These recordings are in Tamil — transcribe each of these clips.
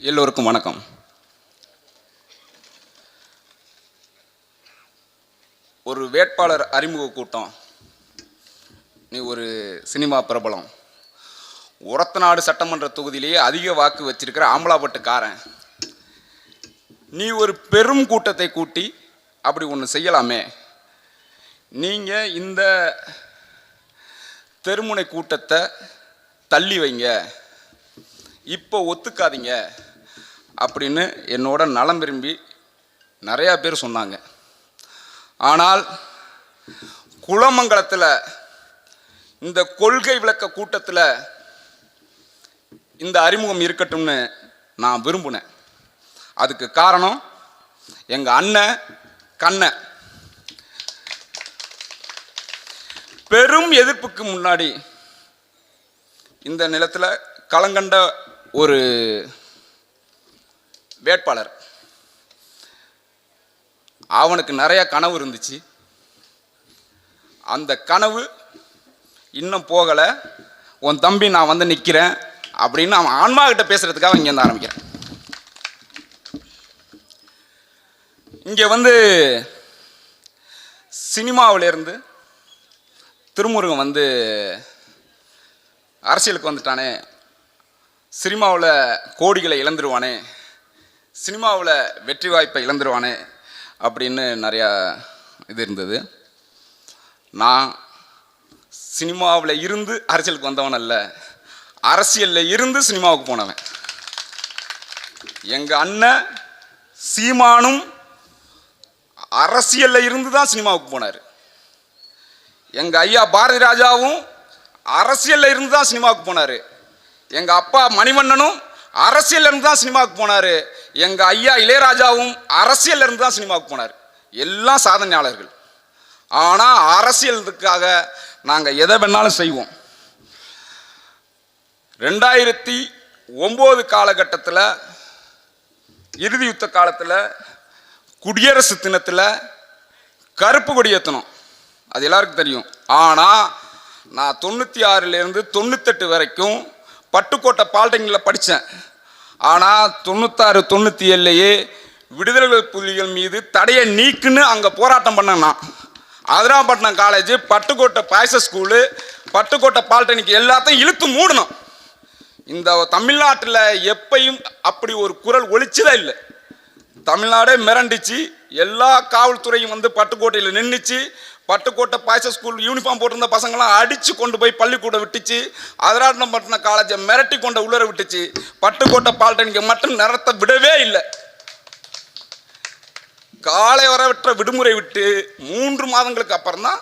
எல்லோருக்கும் வணக்கம். ஒரு வேட்பாளர் அறிமுக கூட்டம். நீ ஒரு சினிமா பிரபலம், ஒரத்தநாடு சட்டமன்ற தொகுதியிலேயே அதிக வாக்கு வச்சிருக்கிற ஆம்பலாப்பட்டுக்காரன், நீ ஒரு பெரும் கூட்டத்தை கூட்டி அப்படி ஒன்று செய்யலாமே. நீங்கள் இந்த தெருமுனை கூட்டத்தை தள்ளி வைங்க, இப்போ ஒத்துக்காதீங்க அப்படின்னு என்னோட நலம் விரும்பி நிறையா பேர் சொன்னாங்க. ஆனால் குளமங்கலத்தில் இந்த கொள்கை விளக்க கூட்டத்தில் இந்த அறிமுகம் இருக்கட்டும்னு நான் விரும்பினேன். அதுக்கு காரணம் எங்கள் அண்ணன் கண்ணன் பெரும் எதிர்ப்புக்கு முன்னாடி இந்த நிலத்தில் களங்கண்ட ஒரு வேட்பாளர். அவனுக்கு நிறைய கனவு இருந்துச்சு. அந்த கனவு இன்னும் போகலை. உன் தம்பி நான் வந்து நிற்கிறேன் அப்படின்னு அவன் ஆன்மா கிட்ட பேசுறதுக்காக இங்கே வந்து ஆரம்பிக்கிறேன். இங்கே வந்து சினிமாவிலேருந்து திருமுருகன் வந்து அரசியலுக்கு வந்துட்டானே, சினிமாவில் கோடிகளை இழந்துருவானே, சினிமாவில் வெற்றி வாய்ப்பை இழந்துருவானே அப்படின்னு நிறையா இது இருந்தது. நான் சினிமாவில் இருந்து அரசியலுக்கு வந்தவன் அல்ல, அரசியலில் இருந்து சினிமாவுக்கு போனவன். எங்கள் அண்ணன் சீமானும் அரசியலில் இருந்து தான் சினிமாவுக்கு போனார். எங்கள் ஐயா பாரதி ராஜாவும் அரசியலில் இருந்து தான் சினிமாவுக்கு போனார். எங்கள் அப்பா மணிவண்ணனும் அரசியலில் இருந்து தான் சினிமாவுக்கு போனார். எங்கள் ஐயா இளையராஜாவும் அரசியலில் இருந்து தான் சினிமாவுக்கு போனார். எல்லாம் சாதனையாளர்கள். ஆனால் அரசியலுக்காக நாங்கள் எதை வேணாலும் செய்வோம். 2009 காலகட்டத்தில் இறுதி யுத்த காலத்தில் குடியரசு தினத்தில் கருப்பு கொடி ஏற்றணும், அது எல்லாருக்கும் தெரியும். ஆனால் நான் 96லேருந்து 98 வரைக்கும் பட்டுக்கோட்டை பாலிடெக்னிக்கில் படித்தேன். ஆனால் 96, 97லேயே விடுதலை புலிகள் மீது தடையை நீக்குன்னு அங்கே போராட்டம் பண்ணேன். நான் Adirampattinam college, Pattukkottai boys school, Pattukkottai polytechnic எல்லாத்தையும் இழுத்து மூடணும். இந்த தமிழ்நாட்டில் எப்பையும் அப்படி ஒரு குரல் ஒலிச்சதே இல்லை. தமிழ்நாடே மிரண்டிச்சு. எல்லா காவல்துறையும் வந்து பட்டுக்கோட்டையில் நின்றுச்சு. பட்டுக்கோட்டை பாய்ஸ் ஸ்கூல் யூனிஃபார்ம் போட்டிருந்த பசங்களாம் அடித்து கொண்டு போய் பள்ளிக்கூடம் விட்டுச்சு. அதிராம்பட்டினம் காலேஜை மிரட்டி கொண்ட உள்ளர விட்டுச்சு. பட்டுக்கோட்டை பாலிடெக்னிக்கை மட்டும் நடத்த விடவே இல்லை. காலை வரவற்ற விடுமுறை விட்டு 3 மாதங்களுக்கு அப்புறம் தான்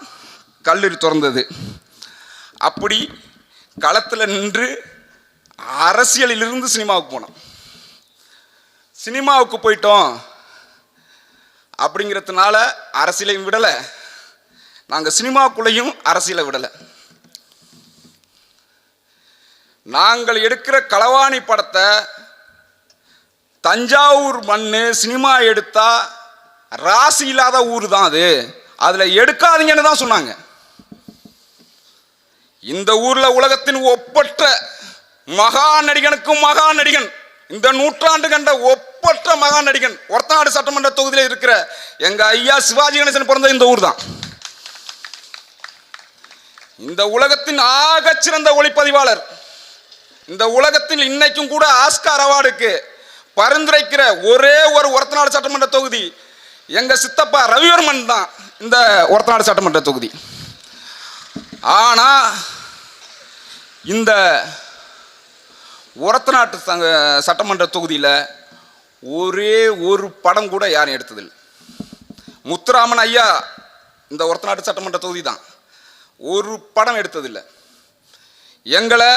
கல்லூரி திறந்தது. அப்படி களத்தில் நின்று அரசியலிலிருந்து சினிமாவுக்கு போனோம். சினிமாவுக்கு போயிட்டோம் அப்படிங்கிறதுனால அரசியலையும் விடலை, நாங்கள் சினிமாக்குள்ளேயும் அரசியலை விடலை. நாங்கள் எடுக்கிற களவாணி படத்தை தஞ்சாவூர் மண்ணு சினிமா எடுத்தா ராசி இல்லாத ஊர் தான் அது, அதில் எடுக்காதீங்கன்னு தான் சொன்னாங்க. இந்த ஊரில் உலகத்தின் ஒப்பற்ற மகா நடிகனுக்கும் மகா நடிகன், இந்த நூற்றாண்டு கண்ட ஒப்பற்ற மகா நடிகன் ஒரத்தநாடு சட்டமன்ற தொகுதியில் இருக்கிற எங்கள் ஐயா சிவாஜி கணேசன் பிறந்த இந்த ஊர் தான். இந்த உலகத்தின் ஆகச்சிறந்த ஒளிப்பதிவாளர், இந்த உலகத்தில் இன்னைக்கும் கூட ஆஸ்கார் அவார்டுக்கு பரிந்துரைக்கிற ஒரே ஒரு ஒரத்தநாடு சட்டமன்ற தொகுதி எங்க சித்தப்பா ரவிவர்மன் தான், இந்த ஒரத்தநாடு சட்டமன்ற தொகுதி. ஆனா இந்த ஒரத்தநாட்டு சட்டமன்ற தொகுதியில் ஒரே ஒரு படம் கூட யாரும் எடுத்ததில்லை. முத்துராமன் ஐயா இந்த ஒரத்தநாட்டு சட்டமன்ற தொகுதி தான், ஒரு படம் எடுத்ததில்லை. எங்களை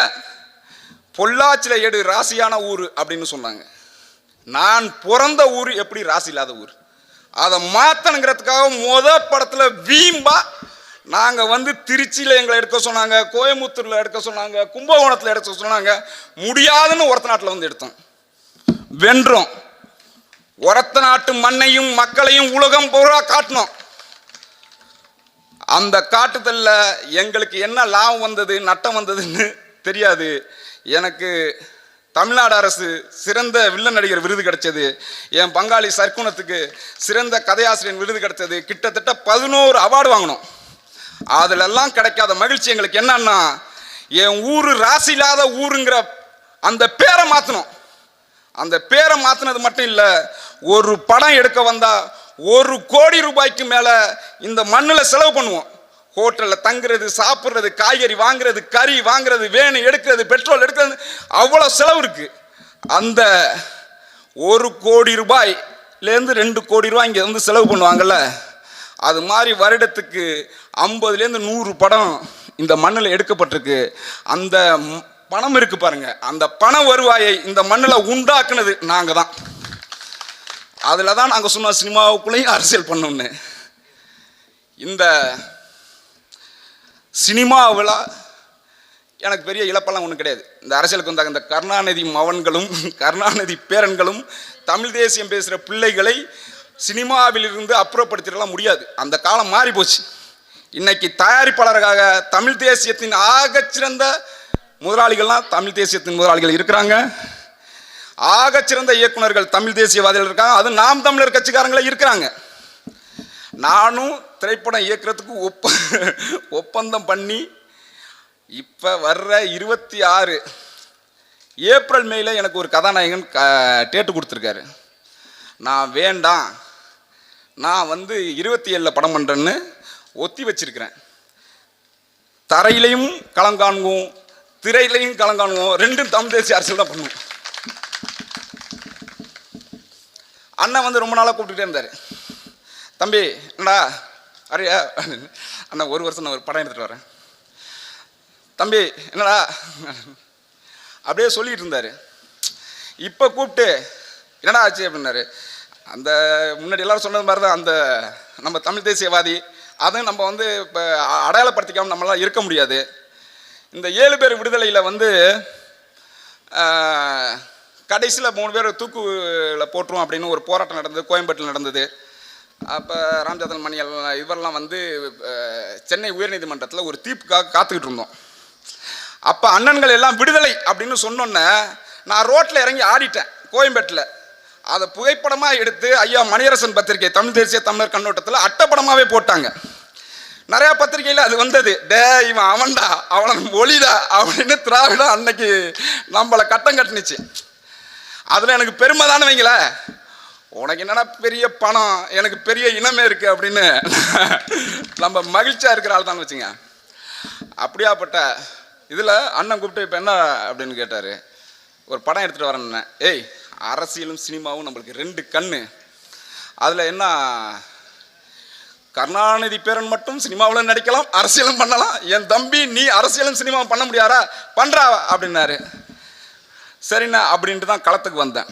பொள்ளாச்சியில் எடு ராசியான ஊர் அப்படின்னு சொன்னாங்க. நான் பிறந்த ஊர் எப்படி ராசி இல்லாத ஊர், அதை மாற்றணுங்கிறதுக்காக படத்தில் வீம்பா நாங்கள் வந்து திருச்சியில் எங்களை எடுக்க சொன்னாங்க, கோயம்புத்தூரில் எடுக்க சொன்னாங்க, கும்பகோணத்தில் எடுக்க சொன்னாங்க. முடியாதுன்னு ஒரத்தநாட்டில் வந்து எடுத்தோம், வென்றோம். ஒரத்தநாட்டு மண்ணையும் மக்களையும் உலகம் பூரா காட்டினோம். அந்த காட்டுதல்ல எங்களுக்கு என்ன லாபம் வந்தது நட்டம் வந்ததுன்னு தெரியாது. எனக்கு தமிழ்நாடு அரசு சிறந்த வில்லன் நடிகர் விருது கிடைச்சது, என் பங்காளி சர்க்குணத்துக்கு சிறந்த கதையாசிரியர் விருது கிடைச்சது. கிட்டத்தட்ட 11 அவார்டு வாங்கினோம். அதிலெல்லாம் கிடைக்காத மகிழ்ச்சி எங்களுக்கு என்னன்னா, என் ஊர் ராசி இல்லாத ஊருங்கிற அந்த பேரை மாற்றணும். அந்த பேரை மாற்றினது மட்டும் இல்லை, ஒரு படம் எடுக்க வந்தா 1 கோடி ரூபாய்க்கு மேலே இந்த மண்ணில் செலவு பண்ணுவோம். ஹோட்டலில் தங்குறது, சாப்பிட்றது, காய்கறி வாங்குறது, கறி வாங்குறது, வேணும் எடுக்கிறது, பெட்ரோல் எடுக்கிறது, அவ்வளோ செலவு இருக்கு. அந்த 1 கோடி ரூபாயிலேருந்து 2 கோடி ரூபாய் இங்கே வந்து செலவு பண்ணுவாங்கல்ல, அது மாதிரி வருடத்துக்கு 50லேருந்து 100 படம் இந்த மண்ணில் எடுக்கப்பட்டிருக்கு. அந்த பணம் இருக்கு பாருங்க, அந்த பண வருவாயை இந்த மண்ணில் உண்டாக்குனது நாங்கள் தான். அதில் தான் நாங்கள் சொன்ன சினிமாவுக்குள்ளேயும் அரசியல் பண்ணோம்னு. இந்த சினிமாவில் எனக்கு பெரிய இழப்பெல்லாம் ஒன்றும் கிடையாது. இந்த அரசியலுக்கு வந்தாங்க இந்த கருணாநிதி மகன்களும் கருணாநிதி பேரன்களும் தமிழ் தேசியம் பேசுகிற பிள்ளைகளை சினிமாவிலிருந்து அப்புறப்படுத்திடலாம் முடியாது. அந்த காலம் மாறி போச்சு. இன்னைக்கு தயாரிப்பாளருக்காக தமிழ் தேசியத்தின் ஆகச்சிறந்த முதலாளிகள்லாம் தமிழ் தேசியத்தின் முதலாளிகள் இருக்கிறாங்க. ஆகச்சிறந்த இயக்குநர்கள் தமிழ் தேசியவாதிகள் இருக்காங்க. அது நாம் தமிழர் கட்சிக்காரங்களே இருக்கிறாங்க. நானும் திரைப்படம் இயக்குறதுக்கு ஒப்பந்தம் பண்ணி இப்போ வர்ற 26 ஏப்ரல் மேல எனக்கு ஒரு கதாநாயகன் டேட்டு கொடுத்துருக்காரு. நான் வேண்டாம், நான் வந்து 27 படம் பண்ணுறேன்னு ஒத்தி வச்சிருக்கிறேன். தரையிலையும் களம் காண்போம், திரையிலையும் களம் காண்போம், ரெண்டும் தமிழ் தேசிய அரசியல் தான் பண்ணுவோம். அண்ணன் வந்து ரொம்ப நாளாக கூப்பிட்டுட்டே இருந்தார். தம்பி என்னடா அரையா அண்ணா, 1 வருஷம் நான் ஒரு படம் எடுத்துகிட்டு வரேன். தம்பி என்னடா அப்படியே சொல்லிட்டு இருந்தார். இப்போ கூப்பிட்டு என்னடா ஆச்சு அப்படின்னாரு. அந்த முன்னாடி எல்லாரும் சொன்னது மாதிரி தான், அந்த நம்ம தமிழ் தேசியவாதி அதுவும் நம்ம வந்து இப்போ அடையாளப்படுத்திக்காமல் நம்மளால் இருக்க முடியாது. இந்த 7 பேர் விடுதலையில் வந்து கடைசியில் 3 பேர் தூக்குல போட்டுரும் அப்படின்னு ஒரு போராட்டம் நடந்தது, கோயம்பேட்டில் நடந்தது. அப்போ ராம்ஜாதன் மணி இவரெல்லாம் வந்து சென்னை உயர்நீதிமன்றத்தில் ஒரு தீர்ப்புக்காக காத்துக்கிட்டு இருந்தோம். அப்போ அண்ணன்கள் எல்லாம் விடுதலை அப்படின்னு சொன்னோன்னே நான் ரோட்டில் இறங்கி ஆடிட்டேன் கோயம்பேட்டில். அதை புகைப்படமாக எடுத்து ஐயா மணியரசன் பத்திரிகை தமிழ் தேசிய தமிழர் கண்ணோட்டத்தில் அட்டைப்படமாகவே போட்டாங்க. நிறையா பத்திரிகையில் அது வந்தது. டே இவன் அவன்டா, அவனை ஒளிடா அப்படின்னு திராவிட அன்னைக்கு நம்மளை கட்டம் கட்டுனுச்சு. அதில் எனக்கு பெருமை தானே வைங்கள, உனக்கு என்னன்னா பெரிய பணம், எனக்கு பெரிய இனமே இருக்கு அப்படின்னு நம்ம மகிழ்ச்சியாக இருக்கிற ஆள் தான் வச்சுங்க. அப்படியாப்பட்ட இதில் அண்ணன் கூப்பிட்டு இப்போ என்ன அப்படின்னு கேட்டார். ஒரு படம் எடுத்துகிட்டு வரேன்னு. ஏய், அரசியலும் சினிமாவும் நம்மளுக்கு 2 கண்ணு. அதில் என்ன, கருணாநிதி பேரன் மட்டும் சினிமாவில் நடிக்கலாம், அரசியலும் பண்ணலாம். என் தம்பி நீ அரசியலும் சினிமாவும் பண்ண முடியாதா, பண்ணுறா அப்படின்னாரு. சரிண்ணா அப்படின்ட்டு தான் களத்துக்கு வந்தேன்.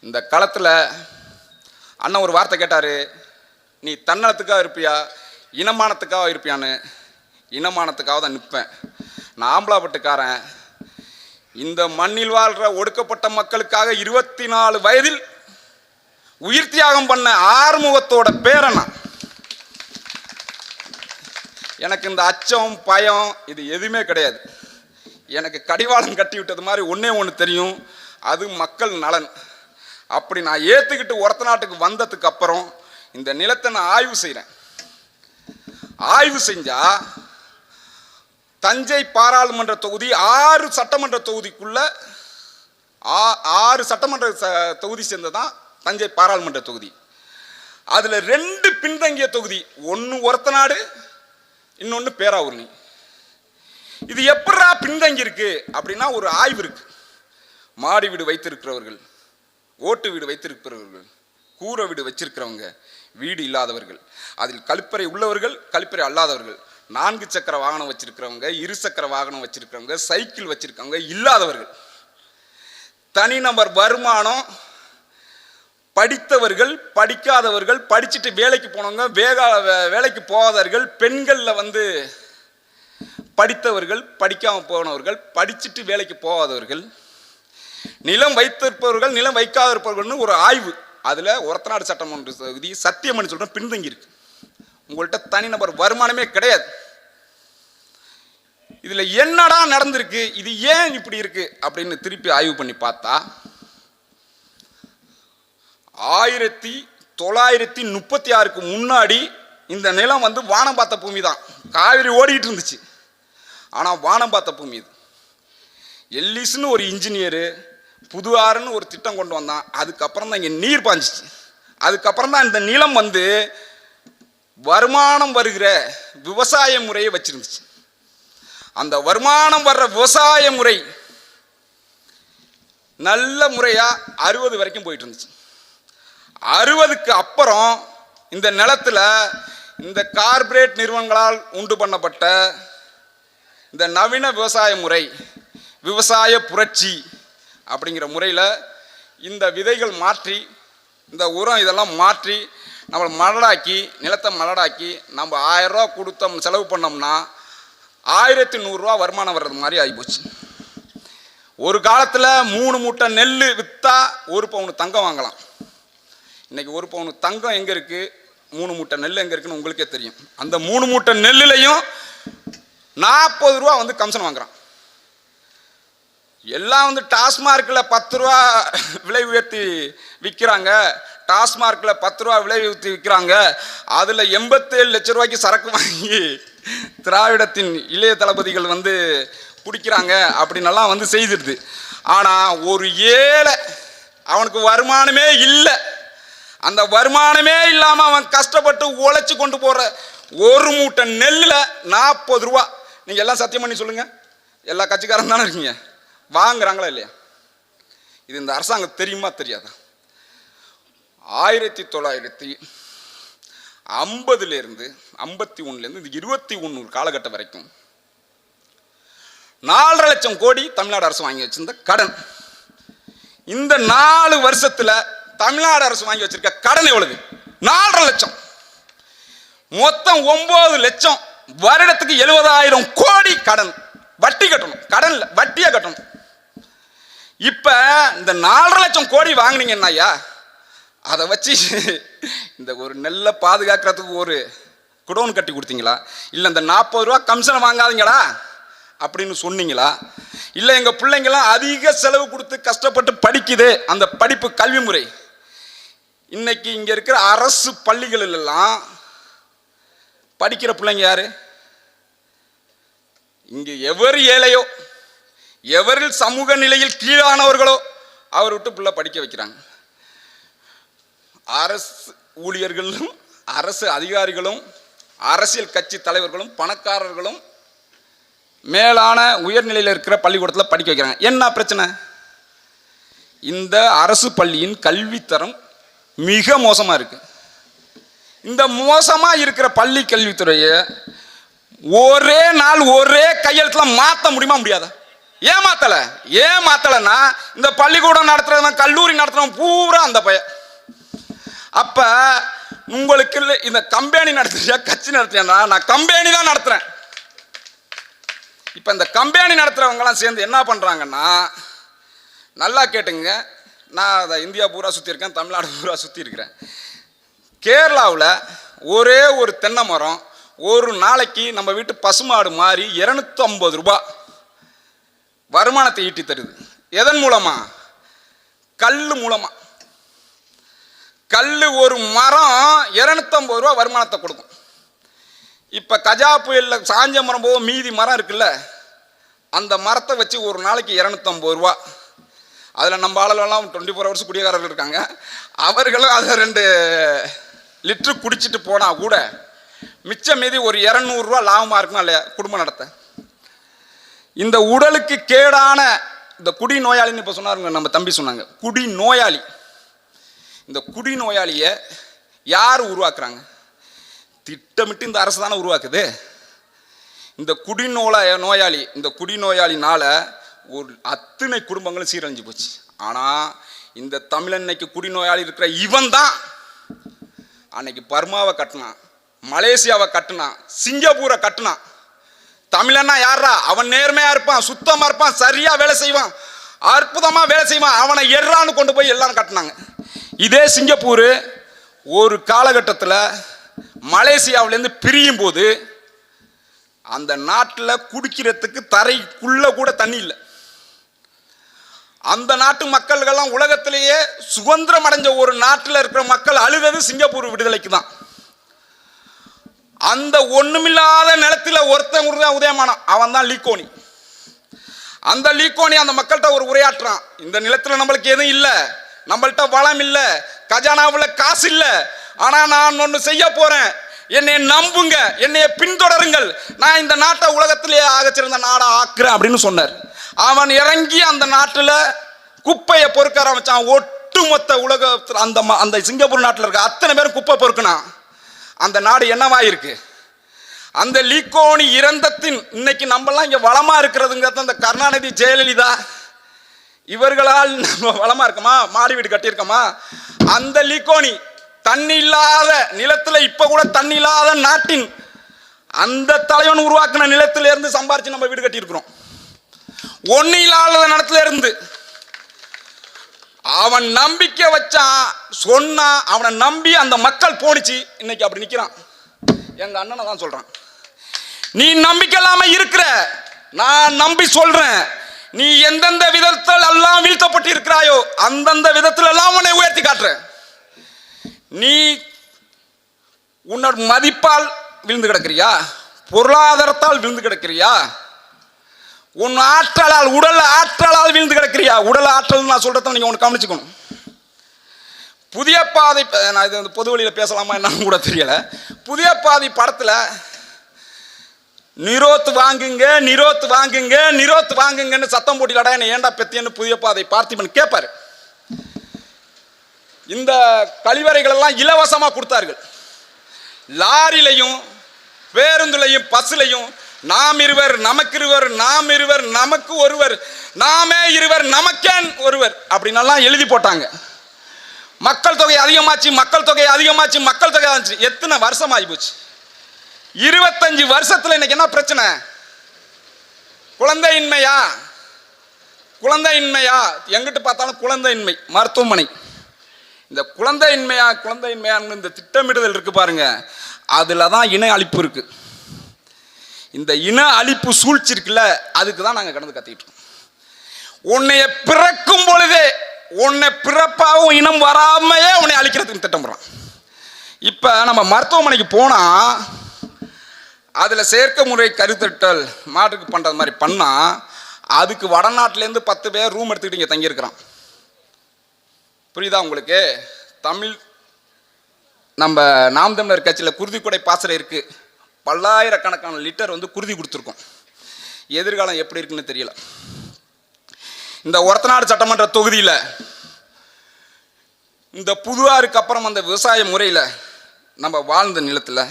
இந்த களத்தில் அண்ணன் ஒரு வார்த்தை கேட்டார். நீ தன்னலத்துக்காக இருப்பியா இனமானத்துக்காக இருப்பியான்னு. இனமானத்துக்காக தான் நிற்பேன். நான் ஆம்பளாப்பட்டுக்காரன். இந்த மண்ணில் வாழ்கிற ஒடுக்கப்பட்ட மக்களுக்காக 24 வயதில் உயிர் தியாகம் பண்ண ஆறுமுகத்தோட பேரனா. எனக்கு இந்த அச்சம் பயம் இது எதுவுமே கிடையாது. எனக்கு கடிவாளம் கட்டி விட்டது மாதிரி ஒன்றே ஒன்று தெரியும், அது மக்கள் நலன். அப்படி நான் ஏற்றுக்கிட்டு ஒரத்த நாட்டுக்கு வந்ததுக்கு அப்புறம் இந்த நிலத்தை நான் ஆய்வு செய்கிறேன். ஆய்வு செஞ்சா தஞ்சை பாராளுமன்ற தொகுதி 6 சட்டமன்ற தொகுதிக்குள்ள 6 சட்டமன்ற தொகுதி சேர்ந்ததான் தஞ்சை பாராளுமன்ற தொகுதி. அதில் 2 பின்தங்கிய தொகுதி, ஒன்று ஒரத்தநாடு, இன்னொன்று பேராவூரணி. இது எப்படா பின்தங்கி இருக்கு அப்படின்னா ஒரு ஆய்வு இருக்கு. மாடி வீடு வைத்திருக்கிறவர்கள், ஓட்டு வீடு வைத்திருக்கிறவர்கள், கூரை வீடு வச்சிருக்கிறவங்க, வீடு இல்லாதவர்கள், அதில் கழிப்பறை உள்ளவர்கள், கழிப்பறை அல்லாதவர்கள், 4 சக்கர வாகனம் வச்சிருக்கிறவங்க, 2 சக்கர வாகனம் வச்சிருக்கிறவங்க, சைக்கிள் வச்சிருக்கவங்க, இல்லாதவர்கள், தனிநபர் வருமானம், படித்தவர்கள், படிக்காதவர்கள், படிச்சுட்டு வேலைக்கு போனவங்க, வேலைக்கு போகாதவர்கள், பெண்களில் வந்து படித்தவர்கள், படிக்காமல் போனவர்கள், படிச்சுட்டு வேலைக்கு போகாதவர்கள், நிலம் வைத்திருப்பவர்கள், நிலம் வைக்காத இருப்பவர்கள்னு ஒரு ஆய்வு. அதில் ஒரத்தநாடு சட்டமன்ற தொகுதி சத்தியமணி சொல்கிறேன் பின்தங்கி இருக்கு. உங்கள்கிட்ட தனிநபர் வருமானமே கிடையாது. இதில் என்னடா நடந்திருக்கு, இது ஏன் இப்படி இருக்கு அப்படின்னு திருப்பி ஆய்வு பண்ணி பார்த்தா 1936க்கு முன்னாடி இந்த நிலம் வந்து வானம் பார்த்த பூமி தான். காவிரி ஓடிட்டு இருந்துச்சு, ஆனால் வானம் பார்த்த பூமி இது. எல்லிஸ்னு ஒரு இன்ஜினியரு புது ஆறுன்னு ஒரு திட்டம் கொண்டு வந்தான். அதுக்கப்புறம் தான் இங்கே நீர் பாஞ்சிச்சு. அதுக்கப்புறம் தான் இந்த நிலம் வந்து வருமானம் வருகிற விவசாய முறையை வச்சிருந்துச்சு. அந்த வருமானம் வர்ற விவசாய முறை நல்ல முறையா 60 வரைக்கும் போயிட்டு இருந்துச்சு. 60க்கு அப்புறம் இந்த நிலத்துல இந்த கார்ப்பரேட் நிறுவனங்களால் உண்டு பண்ணப்பட்ட இந்த நவீன விவசாய முறை, விவசாய புரட்சி அப்படிங்கிற முறையில் இந்த விதைகள் மாற்றி, இந்த உரம் இதெல்லாம் மாற்றி நம்மளை மலடாக்கி, நிலத்தை மலடாக்கி நம்ம 1000 ரூபா கொடுத்தோம் செலவு பண்ணோம்னா 1100 ரூபா வருமானம் வர்றது மாதிரி ஆகிப்போச்சு. ஒரு காலத்தில் 3 மூட்டை நெல் விற்றா 1 பவுன் தங்கம் வாங்கலாம். இன்னைக்கு 1 பவுன் தங்கம் எங்கே இருக்குது, 3 மூட்டை நெல் எங்கே இருக்குன்னு உங்களுக்கே தெரியும். அந்த 3 மூட்டை நெல்லுலையும் 40 ரூபா வந்து கமிஷன் வாங்குறான். எல்லாம் வந்து டாஸ்மார்க்கில் 10 ரூபா விலை உயர்த்தி விற்கிறாங்க, டாஸ்மார்க்கில் 10 ரூபா விலை உயர்த்தி விற்கிறாங்க. அதில் 87 லட்சம் ரூபாய்க்கு சரக்கு வாங்கி திராவிடத்தின் இளைய தளபதிகள் வந்து குடிக்கிறாங்க அப்படின்னெல்லாம் வந்து செய்திருது. ஆனால் ஒரு ஏழை, அவனுக்கு வருமானமே இல்லை, அந்த வருமானமே இல்லாமல் அவன் கஷ்டப்பட்டு உழைச்சி கொண்டு போகிற 1 மூட்டை நெல்லில் 40 ரூபா. நீங்கள் எல்லாம் சத்தியம் பண்ணி சொல்லுங்கள், எல்லா கட்சிக்காரன் தானே இருக்கீங்க, வாங்குறாங்களா இல்லையா? இது இந்த அரசாங்கம் தெரியுமா தெரியாதா? 1950லேருந்து 51லேருந்து இந்த 21 காலகட்டம் வரைக்கும் 4.5 லட்சம் கோடி தமிழ்நாடு அரசு வாங்கி வச்சிருந்த கடன். இந்த 4 வருஷத்துல தமிழ்நாடு அரசு வாங்கி வச்சிருக்க கடன் எவ்வளவு? 4.5 லட்சம். மொத்தம் 9 லட்சம். வருடத்துக்கு 70,000 கோடி கடன். வட்டி கட்டணும், கடன் இல்லை வட்டியா கட்டணும். இப்ப இந்த 4.5 லட்சம் கோடி வாங்கினீங்கன்னா அதை வச்சு இந்த ஒரு நெல்லை பாதுகாக்கிறதுக்கு ஒரு குடோன் கட்டி கொடுத்தீங்களா? இல்லை இந்த 40 ரூபா கமிஷன் வாங்காதீங்களா அப்படின்னு சொன்னீங்களா? இல்லை எங்கள் பிள்ளைங்களாம் அதிக செலவு கொடுத்து கஷ்டப்பட்டு படிக்குது, அந்த படிப்பு கல்வி முறை. இன்னைக்கு இங்கே இருக்கிற அரசு பள்ளிகளெல்லாம் படிக்கிற பிள்ளைங்க யாரு? இங்கே எவர் ஏழையோ, எவரில் சமூக நிலையில் கீழானவர்களோ அவர் விட்டு பிள்ளை படிக்க வைக்கிறாங்க. அரசு ஊழியர்களும் அரசு அதிகாரிகளும் அரசியல் கட்சி தலைவர்களும் பணக்காரர்களும் மேலான உயர்நிலையில் இருக்கிற பள்ளிக்கூடத்தில் படிக்க வைக்கிறாங்க. என்ன பிரச்சனை? இந்த அரசு பள்ளியின் கல்வித்தரம் மிக மோசமாக இருக்கு. இந்த மோசமாக இருக்கிற பள்ளி கல்வித்துறையை ஒரே நாள் ஒரே கையெழுத்தில் மாற்ற முடியுமா முடியாதா? ஏன் மாத்தலைன்னா இந்த பள்ளிக்கூடம் நடத்துறவன், கல்லூரி நடத்துறவன் பூரா அந்த பையன். அப்ப உங்களுக்கு இந்த கம்பெனி நடத்துறியா கட்சி நடத்துறியா? நான் கம்பெனி தான் நடத்துறேன். இப்ப இந்த கம்பெனி நடத்துறவங்கலாம் சேர்ந்து என்ன பண்றாங்கன்னா, நல்லா கேட்டுங்க, நான் அதை இந்தியா பூரா சுற்றி இருக்கேன், தமிழ்நாடு பூரா சுற்றி இருக்கிறேன். கேரளாவில் ஒரே ஒரு தென்னை மரம் ஒரு நாளைக்கு நம்ம வீட்டு பசுமாடு மாதிரி 250 ரூபாய் வருமானத்தை ஈட்டி தருது. எதன் மூலமா? கல் மூலமா. கல் ஒரு மரம் 250 ரூபா வருமானத்தை கொடுக்கும். இப்போ கஜா புயலில் சாஞ்ச மரம் போக மீதி மரம் இருக்குல்ல, அந்த மரத்தை வச்சு ஒரு நாளைக்கு 250 ரூபா. அதில் நம்ம ஆளெல்லாம் 24 ஹவர்ஸ் குடியேறார்கள் இருக்காங்க. அவர்களும் அதை 2 லிட்டரு குடிச்சிட்டு போனால் கூட மிச்சம் மீதி ஒரு 200 ரூபா லாபமாக இருக்குமா இல்லையா குடும்பம் நடத்த? இந்த உடலுக்கு கேடான இந்த குடி நோயாளின்னு இப்போ சொன்னாருங்க, நம்ம தம்பி சொன்னாங்க, குடி நோயாளி. இந்த குடி நோயாளியை யார் உருவாக்குறாங்க? திட்டமிட்டு இந்த அரசு தானே உருவாக்குது. இந்த நோயாளி, இந்த குடிநோயாளினால ஒரு அத்தனை குடும்பங்களும் சீரழிஞ்சு போச்சு. ஆனால் இந்த தமிழன்னைக்கு குடிநோயாளி இருக்கிற இவன் தான் அன்னைக்கு பர்மாவை கட்டினான், மலேசியாவை கட்டினான், சிங்கப்பூரை கட்டினான். தமிழன்னா யாரா? அவன் நேர்மையா இருப்பான், சுத்தமா இருப்பான், சரியா வேலை செய்வான், அற்புதமா வேலை செய்வான், அவனை எர்றான்னு கொண்டு போய் எல்லாரும் கட்டினாங்க. இதே சிங்கப்பூர் ஒரு காலகட்டத்தில் மலேசியாவிலேருந்து பிரியும் போது அந்த நாட்டில் குடிக்கிறதுக்கு தரைக்குள்ள கூட தண்ணி இல்லை. அந்த நாட்டு மக்கள்கள்லாம் உலகத்திலேயே சுதந்திரம் அடைஞ்ச ஒரு நாட்டில் இருக்கிற மக்கள் அழுதது சிங்கப்பூர் விடுதலைக்கு தான். அந்த ஒண்ணுமில்லாத நிலத்தில் ஒருத்தன் உதயமானான், அவன் தான் லீகோனி. அந்த லீகோனி அந்த மக்கள்கிட்ட ஒரு உரையாற்றான். இந்த நிலத்தில் நம்மளுக்கு எதுவும் இல்லை, நம்மள்கிட்ட வளம் இல்லை, கஜானாவில் காசு இல்லை, ஆனா நான் ஒன்று செய்ய போறேன், என்னை நம்புங்க, என்னை பின்தொடருங்கள், நான் இந்த நாட்டை உலகத்திலேயே ஆகச்சிறந்த நாடா ஆக்குறேன் அப்படின்னு சொன்னார். அவன் இறங்கி அந்த நாட்டில் குப்பையை பொறுக்க ஆரம்பிச்சான். ஒட்டுமொத்த உலகத்தில் அந்த சிங்கப்பூர் நாட்டில் இருக்க அத்தனை பேரும் குப்பை பொறுக்கினான். அந்த நாடு என்னவாயிருக்கு? அந்த லீகோனி இறந்தத்தின் இன்னைக்கு நம்மலாம் இங்கே வளமா இருக்கிறதுங்கிறது அந்த கருணாநிதி, ஜெயலலிதா இவர்களால் நம்ம வளமா இருக்கோமா? மாடி வீடு கட்டியிருக்கோமா? அந்த லீகோனி தண்ணி இல்லாத நிலத்துல, இப்ப கூட தண்ணி இல்லாத நாட்டின் அந்த தலைவன் உருவாக்கின நிலத்தில இருந்து சம்பாரிச்சு நம்ம வீடு கட்டியிருக்கிறோம். ஒன்னு இல்லாத நிலத்துல இருந்து அவன் நம்பிக்கை வச்சான், சொன்னா, அவனை நம்பி அந்த மக்கள் போனிச்சு. இன்னைக்கு அப்படி நிக்கிறான். எங்க அண்ணனை தான் சொல்றான், நீ நம்பிக்கை இல்லாம இருக்கிற, நான் நம்பி சொல்றேன், நீ எந்தெந்த விதத்தில் எல்லாம் வீழ்த்தப்பட்டு இருக்கிறாயோ அந்தந்த விதத்தில் எல்லாம் உன்னை உயர்த்தி காட்டுற. நீ உன்னோட மதிப்பால் விழுந்து கிடக்கிறியா? பொருளாதாரத்தால் விழுந்து கிடக்கிறியா? உன் ஆற்றலால், உடல் ஆற்றலால் விழுந்து கிடக்கிறியா? உடல் ஆற்றல் நான் சொல்றத நீங்க ஒன்று கவனிச்சுக்கணும். புதிய பாதை, நான் இது பொது வழியில் பேசலாமா என்னன்னு கூட தெரியல. புதிய பாதை படத்தில் நிரோத் வாங்குங்க, நிரோத் வாங்குங்க, நிரோத் வாங்குங்கன்னு சத்தம் போட்டிலடா என்ன ஏண்டா பெத்தியன்னு புதிய பாதை பார்த்திபன் கேட்பாரு. இந்த கழிவறைகள் எல்லாம் இலவசமா கொடுத்தார்கள். லாரிலையும் பேருந்துலையும் பஸ்லையும் நாம் இருவர் நமக்கு இருவர், நாம் இருவர் நமக்கு ஒருவர், நாமே இருவர் நமக்கேன் ஒருவர் அப்படின்னெல்லாம் எழுதி போட்டாங்க. மக்கள் தொகை அதிகமாச்சு, மக்கள் தொகை அதிகமாச்சு, மக்கள் தொகை ஆச்சு. எத்தனை வருஷம் ஆகி போச்சு? 25 வருஷத்துல இன்னைக்கு என்ன பிரச்சனை? குழந்தையின்மையா? குழந்தையின்மையா? எங்கிட்டு பார்த்தாலும் குழந்தையின்மை. மருத்துவமனை இந்த குழந்தையின்மையான்னு இந்த திட்டமிடுதல் இருக்கு பாருங்க, அதுல தான் இன அழிப்பு இருக்கு. இந்த இன அழிப்பு சூழ்ச்சி இருக்குல்ல, அதுக்கு தான் நாங்கள் கடந்து கத்திட்டு இருக்கோம். உன்னைய பிறக்கும் பொழுதே உன்னை பிறப்பாவும் இனம் வராமையே உன்னை அழிக்கிறதுக்கு திட்டம் போடுறான். இப்போ நம்ம மருத்துவமனைக்கு போனால் அதில் செயற்கை முறை கருத்தட்டல் மாட்டுக்கு பண்ணுறது மாதிரி பண்ணால் அதுக்கு வடநாட்டிலேருந்து 10 பேர் ரூம் எடுத்துக்கிட்டு இங்கே தங்கியிருக்கிறான். புரியுதா உங்களுக்கு? தமிழ் நம்ம நாம் தமிழர் கட்சியில் குருதி கொடை பாசறை இருக்குது. பல்லாயிரக்கணக்கான லிட்டர் குருதி கொடுத்துருக்கோம். எதிர்காலம் எப்படி இருக்குன்னு தெரியல. இந்த ஒரத்தநாடு சட்டமன்ற தொகுதியில் இந்த புதுவாருக்கு அப்புறம் அந்த விவசாய முறையில் நம்ம வாழ்ந்த நிலத்தில்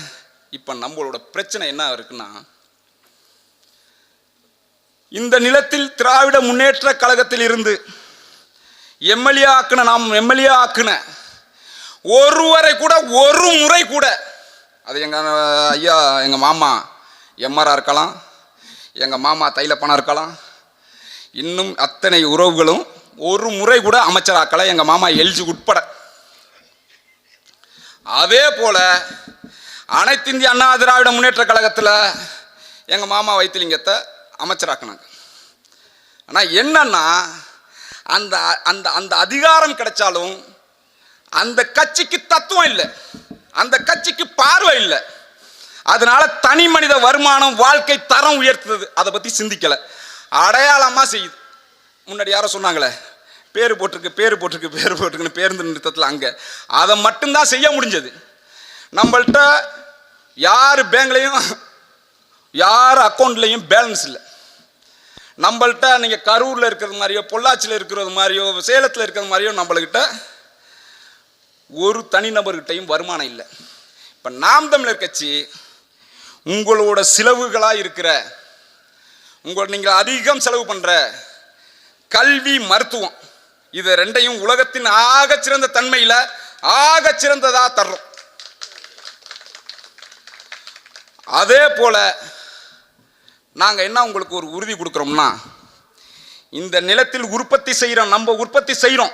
இப்போ நம்மளோட பிரச்சனை என்ன இருக்குன்னா, இந்த நிலத்தில் திராவிட முன்னேற்ற கழகத்தில் இருந்து எம்எல்ஏ ஆக்குன ஒருவரை கூட, ஒரு முறை கூட, அது எங்கள் ஐயா, எங்கள் மாமா எம்ஆர்ஆ இருக்கலாம், எங்கள் மாமா தைலப்பணம் இருக்கலாம், இன்னும் அத்தனை உறவுகளும் ஒரு முறை கூட அமைச்சராக்கலை, எங்கள் மாமா எல்ஜி உட்பட. அதே போல அனைத்து இந்திய அண்ணா திராவிட முன்னேற்ற கழகத்தில் எங்கள் மாமா வைத்திலிங்கத்தை அமைச்சராக்குனாங்க. ஆனால் என்னன்னா, அந்த அந்த அந்த அதிகாரம் கிடைச்சாலும் அந்த கட்சிக்கு தத்துவம் இல்லை, அந்த கட்சிக்கு பார்வை இல்லை. அதனால தனி மனித வருமானம், வாழ்க்கை தரம் உயர்த்துது, அதை பற்றி சிந்திக்கலை. அடையாளமாக செய்யுது. முன்னாடி யாரோ சொன்னாங்களே, பேர் போட்டிருக்குன்னு பேருந்து நிறுத்தத்தில் அங்கே அதை மட்டும்தான் செய்ய முடிஞ்சது. நம்மள்கிட்ட யார் பேங்க்லையும் யார் அக்கௌண்ட்லையும் பேலன்ஸ் இல்லை. நம்மள்கிட்ட நீங்கள் கரூரில் இருக்கிறது மாதிரியோ, பொள்ளாச்சியில் இருக்கிறது மாதிரியோ, சேலத்தில் இருக்கிறது மாதிரியோ நம்மள்கிட்ட ஒரு தனிநபர்கிட்டையும் வருமானம் இல்லை. இப்போ நாம் தமிழர் கட்சி உங்களோட செலவுகளாக இருக்கிற, நீங்கள் அதிகம் செலவு பண்ணுற கல்வி, மருத்துவம், இது ரெண்டையும் உலகத்தின் ஆகச்சிறந்த தன்மையில் ஆகச்சிறந்ததாக தர்றோம். அதே போல நாங்கள் என்ன உங்களுக்கு ஒரு உறுதி கொடுக்குறோம்னா, இந்த நிலத்தில் உற்பத்தி செய்கிறோம், நம்ம உற்பத்தி செய்கிறோம்.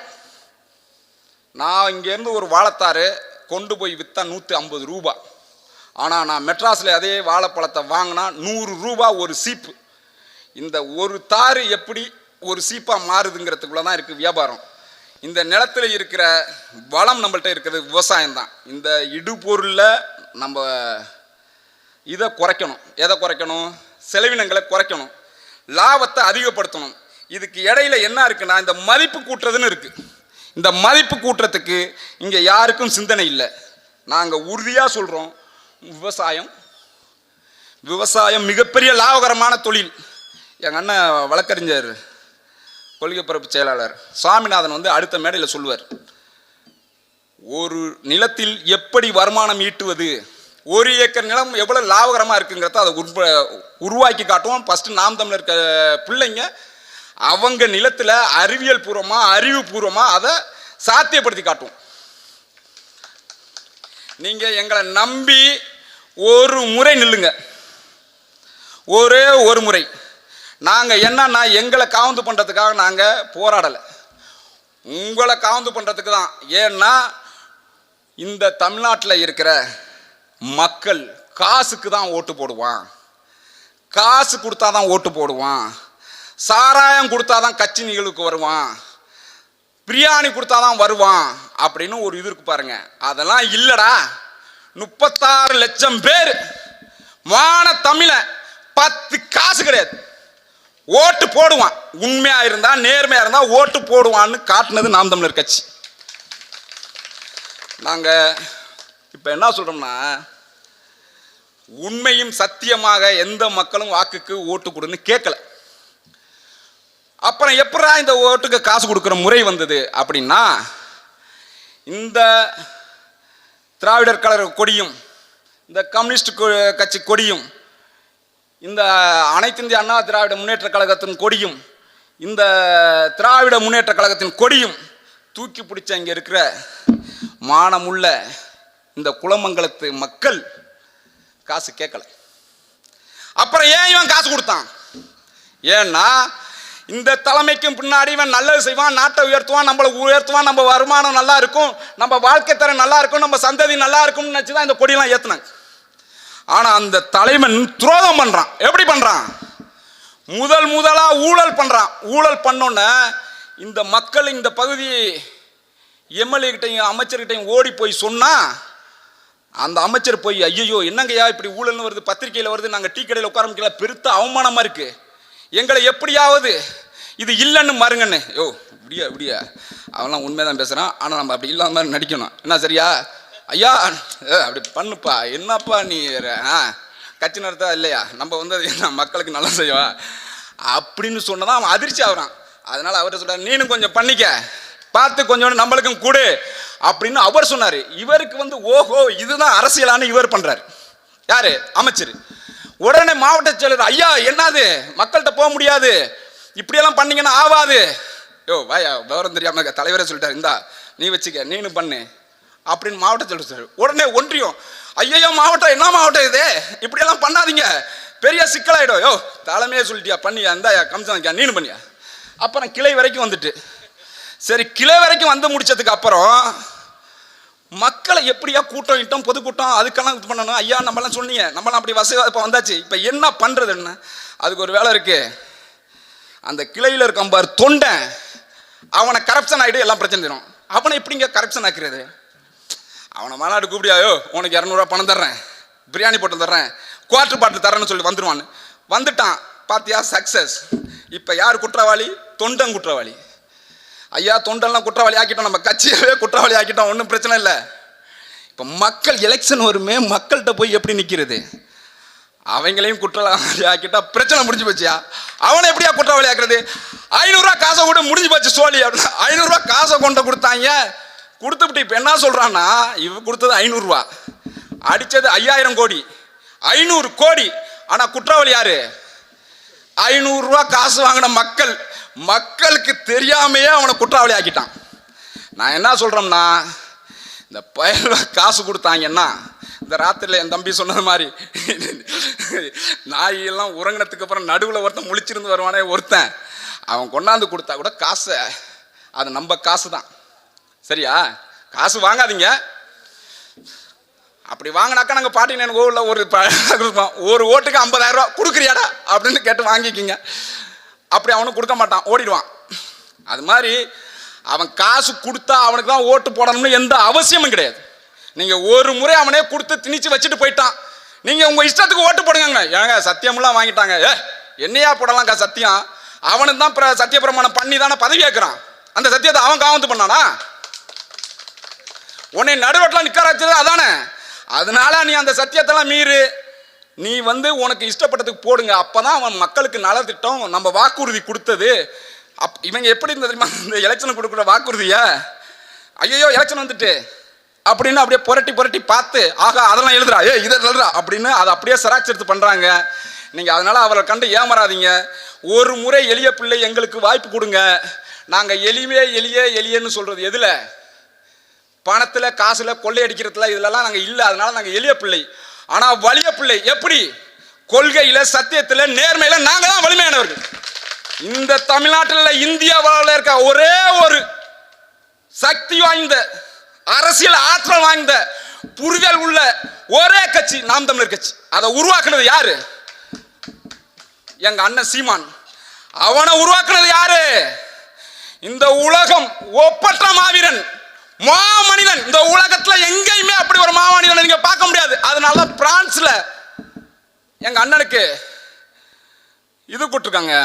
நான் இங்கேருந்து ஒரு வாழைத்தாறு கொண்டு போய் விற்றா 150 ரூபா, ஆனால் நான் மெட்ராஸில் அதே வாழைப்பழத்தை வாங்கினா 100 ரூபா ஒரு சீப்பு. இந்த ஒரு தாறு எப்படி ஒரு சீப்பாக மாறுதுங்கிறதுக்குள்ள தான் இருக்குது வியாபாரம். இந்த நிலத்தில் இருக்கிற வளம் நம்மள்கிட்ட இருக்கிறது விவசாயம் தான். இந்த இடுபொருளில் நம்ம இதை குறைக்கணும். எதை குறைக்கணும்? செலவினங்களை குறைக்கணும், லாபத்தை அதிகப்படுத்தணும். இதுக்கு இடையில என்ன இருக்குன்னா இந்த மதிப்பு கூட்டுறதுன்னு இருக்கு. இந்த மதிப்பு கூட்டுறதுக்கு இங்கே யாருக்கும் சிந்தனை இல்லை. நாங்கள் உறுதியாக சொல்கிறோம், விவசாயம் மிகப்பெரிய லாபகரமான தொழில். எங்கள் அண்ணன் வழக்கறிஞர் கொள்கை பரப்பு செயலாளர் சாமிநாதன் வந்து அடுத்த மேடையில் சொல்லுவார், ஒரு நிலத்தில் எப்படி வருமானம் ஈட்டுவது, 1 ஏக்கர் நிலம் எவ்வளோ லாபகரமாக இருக்குங்கிறத அதை உருவாக்கி காட்டுவோம். ஃபஸ்ட்டு நாம் தமிழர் பிள்ளைங்க அவங்க நிலத்தில் அறிவியல் பூர்வமாக அறிவுபூர்வமாக அதை சாத்தியப்படுத்தி காட்டுவோம். நீங்கள் எங்களை நம்பி ஒரு முறை நில்லுங்க, ஒரே ஒரு முறை. நாங்கள் என்னன்னா எங்களை காவந்து பண்ணுறதுக்காக நாங்கள் போராடலை, உங்களை காவந்து பண்ணுறதுக்கு தான். ஏன்னா இந்த தமிழ்நாட்டில் இருக்கிற மக்கள் காசுக்கு தான் ஓட்டு போடுவான், காசு கொடுத்தா தான் ஓட்டு போடுவான், சாராயம் கொடுத்தா தான் கட்சி நிகழ்வுக்கு வருவான், பிரியாணி கொடுத்தா தான் வருவான் அப்படின்னு ஒரு இது இருக்கு பாருங்க. அதெல்லாம் இல்லடா. 36 லட்சம் பேர் மான தமிழ 10 காசு கிடையாது ஓட்டு போடுவான். உண்மையா இருந்தா நேர்மையா இருந்தா ஓட்டு போடுவான்னு காட்டினது நாம் தமிழர் கட்சி. நாங்க இப்ப என்ன சொல்றோம்னா, உண்மையும் சத்தியமாக எந்த மக்களும் வாக்குக்கு ஓட்டு கொடுன்னு கேட்கல. அப்புறம் எப்படா இந்த ஓட்டுக்கு காசு கொடுக்குற முறை வந்தது அப்படின்னா, இந்த திராவிடர் கழக கொடியும் இந்த கம்யூனிஸ்ட் கட்சி கொடியும் இந்த அனைத்து இந்திய அண்ணா திராவிட முன்னேற்ற கழகத்தின் கொடியும் இந்த திராவிட முன்னேற்ற கழகத்தின் கொடியும் தூக்கி பிடிச்ச இங்கே இருக்கிற மானமுள்ள இந்த குலமங்கலத்து மக்கள் காசு கேட்கல. அப்புறம் ஏன் இவன் காசு கொடுத்தான்? ஏன்னா இந்த தலைமைக்கும் பின்னாடி இவன் நல்லது செய்வான், நாட்டை உயர்த்துவான், நம்மளை உயர்த்துவான், நம்ம வருமானம் நல்லா இருக்கும், நம்ம வாழ்க்கை தரம் நல்லா இருக்கும், நம்ம சந்ததி நல்லா இருக்கும்னு நினச்சிதான் இந்த கொடியெல்லாம் ஏற்றுனாங்க. ஆனால் அந்த தலைவன் துரோகம் பண்ணுறான். எப்படி பண்ணுறான்? முதலாக ஊழல் பண்ணுறான். ஊழல் பண்ணோன்னே இந்த மக்கள் இந்த பகுதி எம்எல்ஏ கிட்டையும் அமைச்சர்கிட்டையும் ஓடி போய் சொன்னால், அந்த அமைச்சர் போய் ஐயோ என்னங்கய்யா இப்படி ஊழல்னு வருது, பத்திரிகையில் வருது, நாங்கள் டீ கடையில் உட்கார முடியல, பெருத்த அவமானமாக இருக்குது, எங்களை எப்படியாவது இது இல்லைன்னு மறுங்கன்னு. யோ இப்படியா அவன்லாம் உண்மைதான் பேசுகிறான், ஆனால் நம்ம அப்படி இல்லாத மாதிரி நடிக்கணும். என்ன சரியா ஐயா அப்படி பண்ணுப்பா, என்னப்பா நீ கட்சி நடத்தா இல்லையா, நம்ம வந்து என்ன மக்களுக்கு நல்லா செய்வா அப்படின்னு சொன்னதான் அவன் அதிர்ச்சி ஆகிறான். அதனால் அவர்கிட்ட சொல்கிறார், நீனும் கொஞ்சம் பண்ணிக்க, பார்த்து கொஞ்சம் நம்மளுக்கும் கூடு அப்படின்னு அவர் சொன்னார். இவருக்கு வந்து ஓஹோ இதுதான் அரசியலான்னு இவர் பண்ணுறாரு. யார்? அமைச்சர். உடனே மாவட்ட செயலர், ஐயா என்னது மக்கள்கிட்ட போக முடியாது, இப்படியெல்லாம் பண்ணீங்கன்னா ஆவாது. யோ வாயா விவரம் தெரியாம தலைவரே சொல்லிட்டாரு, இந்தா நீ வச்சுக்க நீனு பண்ணு அப்படின்னு மாவட்ட செயலர். உடனே ஒன்றியம், ஐயோ மாவட்டம் என்ன மாவட்டம் இது, இப்படியெல்லாம் பண்ணாதீங்க பெரிய சிக்கலாயிடும். யோ தலைமையே சொல்லிட்டியா பண்ணியா, இந்தாயா கம்சன் நீனு பண்ணியா. அப்புறம் கிளை வரைக்கும் வந்துட்டு, சரி கிளை வரைக்கும் வந்து முடிச்சதுக்கு அப்புறம் மக்களை எப்படியா கூட்டம் இட்டம் பொதுக்கூட்டம் அதுக்கெல்லாம் இது பண்ணணும். ஐயா நம்மளாம் சொன்னீங்க, நம்மளாம் அப்படி வசதி இப்போ வந்தாச்சு, இப்போ என்ன பண்ணுறதுன்னு அதுக்கு ஒரு வேலை இருக்கு. அந்த கிளையில் இருக்கான் பார் தொண்டை, அவனை கரப்ஷன் ஆகிட்டு எல்லாம் பிரச்சனை தரும். அவனை எப்படிங்க கரப்ஷன் ஆக்குறது? அவனை மாநாடு கூப்பிடியாயோ உனக்கு 200 ரூபா பணம் தர்றேன், பிரியாணி போட்டு தர்றேன், குவார்டர் பாட்டில் தரேன்னு சொல்லி வந்துடுவான்னு. வந்துட்டான் பார்த்தியா சக்ஸஸ். இப்போ யார் குற்றவாளி? தொண்டன் குற்றவாளி. ஐயா தொண்டெல்லாம் குற்றவாளி ஆக்கிட்டோம், நம்ம கட்சியவே குற்றவாளி ஆக்கிட்டோம், ஒன்றும் பிரச்சனை இல்லை. இப்போ மக்கள் எலெக்ஷன் வருமே, மக்கள்கிட்ட போய் எப்படி நிற்கிறது? அவங்களையும் குற்றவாளி ஆக்கிட்டா பிரச்சனை முடிஞ்சு போச்சியா. அவனை எப்படியா குற்றவாளி ஆக்குறது? 500 ரூபா காசை கூட முடிஞ்சு போச்சு சோழி அப்படின்னா. 500 ரூபா காசை கொண்டு கொடுத்தாங்க, கொடுத்துவிட்டு இப்போ என்ன சொல்கிறான்னா, இவ கொடுத்தது 500 ரூபா, அடித்தது 5000 கோடி, 500 கோடி. ஆனால் குற்றவாளி யாரு? 500 ரூபா காசு வாங்கின மக்கள். மக்களுக்கு தெரியாமையே அவனை குற்றவாளி ஆக்கிட்டான். நான் என்ன சொல்கிறோம்னா, இந்த பயிர் காசு கொடுத்தாங்கன்னா, இந்த ராத்திரியில் என் தம்பி சொன்னது மாதிரி நாயெல்லாம் உறங்கினதுக்கு அப்புறம் நடுவில் ஒருத்தன் முழிச்சிருந்து வருவானே ஒருத்தன், அவன் கொண்டாந்து கொடுத்தா கூட காசை, அது நம்ம காசு தான் சரியா. காசு வாங்காதீங்க, அப்படி வாங்கினாக்கா நாங்கள் பாட்டினேன் கோவிலில் ஒரு ஓட்டுக்கு 50,000 ரூபா கொடுக்குறியாடா அப்படின்னு கேட்டு வாங்கிக்கிங்க. அப்படி அவனும் கொடுக்க மாட்டான், ஓடிடுவான். அது மாதிரி அவன் காசு கொடுத்தா அவனுக்கு தான் ஓட்டு போடணும்னு எந்த அவசியமும் கிடையாது. நீங்கள் ஒரு முறை அவனே கொடுத்து திணிச்சு வச்சுட்டு போயிட்டான், நீங்கள் உங்கள் இஷ்டத்துக்கு ஓட்டு போடுங்க. ஏங்க சத்தியமெல்லாம் வாங்கிட்டாங்க, என்னையா போடலாம்க்கா சத்தியம்? அவனுக்கு தான் சத்திய பிரமாணம் பண்ணி தானே பதவி ஏற்கிறான். அந்த சத்தியத்தை அவன் காவந்து பண்ணானா? உன்னை நடுரோட்டில் நிற்கார வச்சது அதானே. அதனால நீ அந்த சத்தியத்தெல்லாம் மீறு, நீ உனக்கு இஷ்டப்பட்டதுக்கு போடுங்க. அப்போதான் அவன் மக்களுக்கு நலத்திட்டம் நம்ம வாக்குறுதி கொடுத்தது. இவங்க எப்படி இருந்த தெரியுமா, இந்த எலெக்ஷன் கொடுக்குற வாக்குறுதியை ஐயோ எலெக்ஷன் வந்துட்டு அப்படின்னு அப்படியே புரட்டி பார்த்து ஆகா அதெல்லாம் எழுதுறா, இதை எழுதுறா அப்படின்னு அதை அப்படியே செராக்ஸ் எடுத்து பண்ணுறாங்க. நீங்கள் அதனால் அவரை கண்டு ஏமாறாதீங்க. ஒரு முறை எளிய பிள்ளை எங்களுக்கு வாய்ப்பு கொடுங்க. நாங்கள் எளியன்னு சொல்கிறது எதில்? பணத்தில், காசில், கொள்ளையடிக்கிறதுல இதெல்லாம் நாங்கள் இல்லை. அதனால நாங்கள் எளிய பிள்ளை. ஆனால் வலிய பிள்ளை எப்படி? கொள்கையில், சத்தியத்தில், நேர்மையில் நாங்கள் தான் வலிமையானவர்கள். இந்த தமிழ்நாட்டில் இந்தியாவில் இருக்க ஒரே ஒரு சக்தி வாய்ந்த அரசியல் ஆற்றல் வாய்ந்த புரிதல் உள்ள ஒரே கட்சி நாம் தமிழர் கட்சி. அதை உருவாக்குனது யாரு? எங்க அண்ணன் சீமான். அவனை உருவாக்குனது யாரு? இந்த உலகம் ஒப்பற்ற மாவீரன், மாமனிதன். இந்த உலகத்துல எங்கேயுமே அப்படி ஒரு மாமனிதனை நீங்க பார்க்க முடியாது. அதனால பிரான்ஸ்ல எங்க அண்ணனுக்கு இது கொடுத்துருக்காங்க,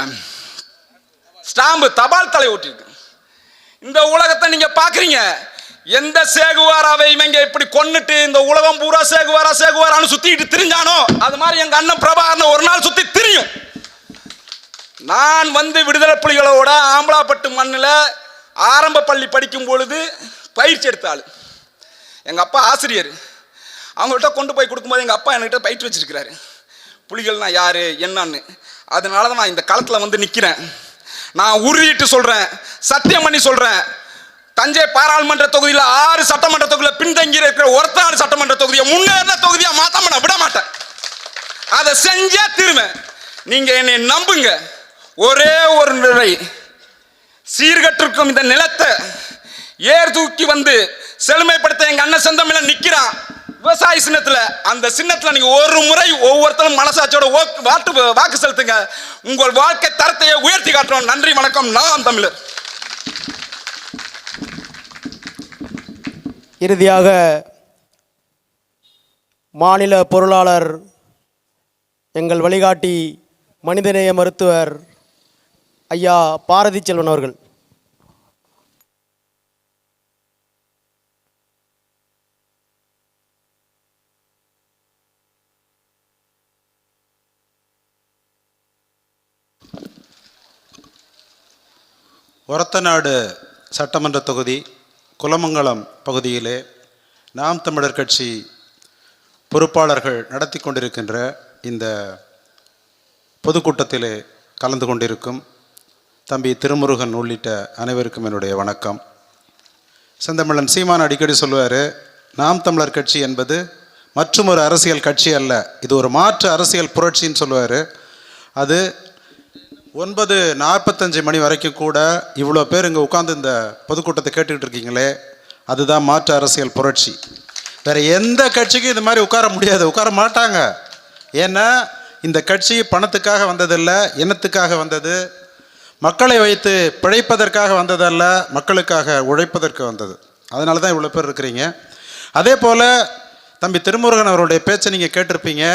ஸ்டாம்பு, தபால் தலை ஓட்டிருக்கு. இந்த உலகத்தை நீங்க பாக்குறீங்க. எந்த சேகுவாராவை இவங்க இப்படி கொன்னுட்டு இந்த உலகம் பூரா சேகுவாரான்னு சுத்திட்டு திரிஞ்சானோ அது மாதிரி எங்க அண்ணன் பிரபாகரன் ஒரு நாள் சுத்தி திரியும். நான் விடுதலை புலிகளோட ஆம்பலாப்பட்டு மண்ணில் ஆரம்ப பள்ளி படிக்கும் பொழுது பயிற்சி எடுத்த ஆள். எங்கள் அப்பா ஆசிரியர். அவங்கள்ட்ட கொண்டு போய் கொடுக்கும்போது எங்கள் அப்பா என்கிட்ட பயிற்சி வச்சிருக்கிறாரு, புலிகள்னா யாரு என்னன்னு. அதனால தான் நான் இந்த களத்தில் நிற்கிறேன். நான் உறுதிட்டு சொல்கிறேன், சத்தியம் பண்ணி சொல்கிறேன். தஞ்சை பாராளுமன்ற தொகுதியில் 6 சட்டமன்ற தொகுதியில் பின்தங்கி இருக்கிற ஒருத்தாடு சட்டமன்ற தொகுதியை முன்னேறின தொகுதியாக மாற்றாம நான் விட மாட்டேன். அதை செஞ்சே தீருவேன். நீங்க என்னை நம்புங்க. ஒரே ஒரு நிலை, சீர்கட்டிருக்கும் இந்த நிலத்தை ஏர் தூக்கி செழுமைப்படுத்த எங்க அண்ணன் செந்தமிழன் நிக்கிறான் விவசாய சின்னத்துல. அந்த சின்னத்துல நீங்க ஒரு முறை ஒவ்வொருத்தரும் மனசாட்சியோட வாக்கு செலுத்துங்க. உங்கள் வாழ்க்கை தரத்தையே உயர்த்தி காட்டுறோம். நன்றி, வணக்கம். நாம் தமிழர். இறுதியாக மாநில பொருளாளர், எங்கள் வழிகாட்டி, மனிதநேய மருத்துவர் ஐயா பாரதி செல்வன் அவர்கள். ஒரத்தநாடு சட்டமன்ற தொகுதி குலமங்கலம் பகுதியிலே நாம் தமிழர் கட்சி பொறுப்பாளர்கள் நடத்தி கொண்டிருக்கின்ற இந்த பொதுக்கூட்டத்திலே கலந்து கொண்டிருக்கும் தம்பி திருமுருகன் உள்ளிட்ட அனைவருக்கும் என்னுடைய வணக்கம். செந்தமிழன் சீமான் அடிக்கடி சொல்லுவார், நாம் தமிழர் கட்சி என்பது மற்றும் ஒரு அரசியல் கட்சி அல்ல, இது ஒரு மாற்று அரசியல் புரட்சின்னு சொல்லுவார். அது 9:45 மணி வரைக்கும் கூட இவ்வளோ பேர் இங்கே உட்காந்து இந்த பொதுக்கூட்டத்தை கேட்டுக்கிட்டு இருக்கீங்களே, அதுதான் மாற்று அரசியல் புரட்சி. வேறு எந்த கட்சிக்கும் இது மாதிரி உட்கார முடியாது, உட்கார மாட்டாங்க. ஏன்னா இந்த கட்சி பணத்துக்காக வந்ததில்லை, இனத்துக்காக வந்தது. மக்களை வைத்து பிழைப்பதற்காக வந்ததல்ல, மக்களுக்காக உழைப்பதற்கு வந்தது. அதனால தான் இவ்வளோ பேர் இருக்கிறீங்க. அதே போல் தம்பி திருமுருகன் அவருடைய பேச்சை நீங்கள் கேட்டிருப்பீங்க.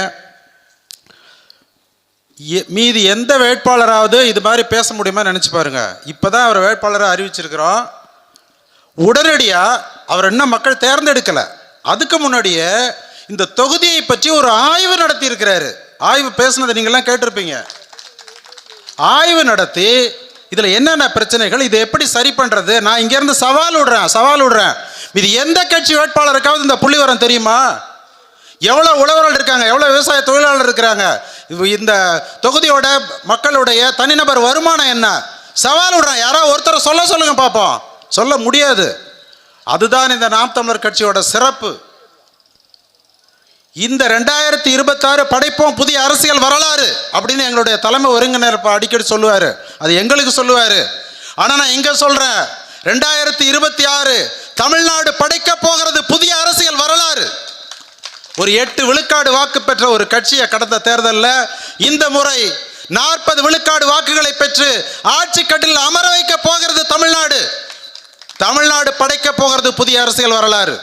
மீதி எந்த வேட்பாளராவது இது மாதிரி பேச முடியுமா நினச்சி பாருங்க. இப்போ தான் அவர் வேட்பாளராக அறிவிச்சிருக்கிறோம். உடனடியாக அவர் இன்னும் மக்கள் தேர்ந்தெடுக்கலை. அதுக்கு முன்னாடியே இந்த தொகுதியை பற்றி ஒரு ஆய்வு நடத்தி இருக்கிறாரு. ஆய்வு பேசுனதை நீங்கள்லாம் கேட்டிருப்பீங்க. ஆய்வு நடத்தி இதில் என்னென்ன பிரச்சனைகள், இதை எப்படி சரி பண்ணுறது, நான் இங்கேருந்து சவால் விடுறேன். இது எந்த கட்சி வேட்பாளருக்காவது இந்த புள்ளிவரம் தெரியுமா? எவ்வளோ உழவர்கள் இருக்காங்க, எவ்வளோ விவசாய தொழிலாளர் இருக்கிறாங்க, இந்த தொகுதியோட மக்களுடைய தனிநபர் வருமானம் என்ன, சவால் விடுறேன். யாராவது ஒருத்தரை சொல்லுங்க பார்ப்போம். சொல்ல முடியாது. அதுதான் இந்த நாம் தமிழர் கட்சியோட சிறப்பு. இந்த 2026 படைப்போம் புதிய அரசியல் வரலாறு அப்படின்னு எங்களுடைய தலைமை ஒருங்கிணைப்பு அடிக்கடி சொல்லுவார். அது எங்களுக்கு சொல்லுவார். ஆனால் நான் இங்கே சொல்கிறேன், 2026 தமிழ்நாடு படைக்க போகிறது புதிய அரசியல் வரலாறு. ஒரு 8 விழுக்காடு வாக்கு பெற்ற ஒரு கட்சியை கடந்த தேர்தலில் இந்த முறை 40 விழுக்காடு வாக்குகளை பெற்று ஆட்சி கட்டில் அமர வைக்க போகிறது தமிழ்நாடு. தமிழ்நாடு படைக்க போகிறது புதிய அரசியல் வரலாறு.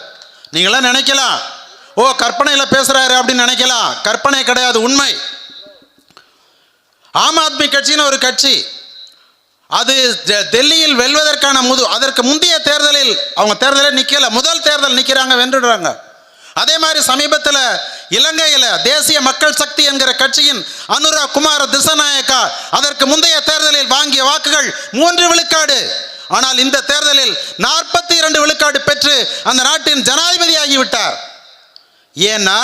நீங்களாம் நினைக்கலாம், ஓ கற்பனையில் பேசுறாரு அப்படின்னு நினைக்கலாம். கற்பனை கிடையாது, உண்மை. ஆம் ஆத்மி கட்சின்னு ஒரு கட்சி, அது டெல்லியில் வெல்வதற்கான அதற்கு முந்தைய தேர்தலில் அவங்க தேர்தலே நிற்கல, முதல் தேர்தல் நிற்கிறாங்க, வென்றுடுறாங்க. அதே மாதிரி சமீபத்தில் இலங்கையில் தேசிய மக்கள் சக்தி என்கிற கட்சியின் அனுரா குமார திசநாயக்கா அதற்கு முந்தைய தேர்தலில் வாங்கிய வாக்குகள் 3 விழுக்காடு. ஆனால் இந்த தேர்தலில் 42 விழுக்காடு பெற்று அந்த நாட்டின் ஜனாதிபதி ஆகிவிட்டார். ஏன்னா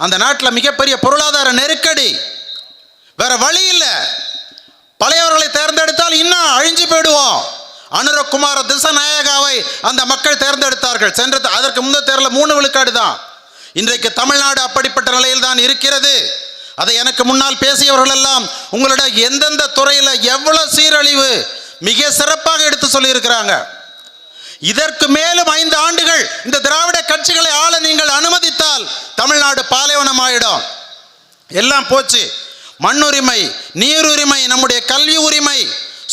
அந்த நாட்டில் மிகப்பெரிய பொருளாதார நெருக்கடி, வேற வழி இல்லை. பழையவர்களை தேர்ந்தெடுத்தால் இன்னும் அழிஞ்சு போயிடுவோம். அனுரகுமார திசநாயகாவை அந்த மக்கள் தேர்ந்தெடுத்தார்கள். அதற்கு முந்தைய தேர்தலில் 3 விழுக்காடு தான். இன்றைக்கு தமிழ்நாடு அப்படிப்பட்ட நிலையில் தான் இருக்கிறது. அதை எனக்கு முன்னால் பேசியவர்கள் எல்லாம் உங்களோட எந்தெந்த துறையில் எவ்வளவு சீரழிவு மிக சிறப்பாக எடுத்து சொல்லியிருக்கிறாங்க. இதற்கு மேலும் 5 ஆண்டுகள் இந்த திராவிட கட்சிகளை ஆள நீங்கள் அனுமதித்தால் தமிழ்நாடு பாலைவனமாயிடும். எல்லாம் போச்சு. மண்ணுரிமை, நீருரிமை, நம்முடைய கல்வி உரிமை,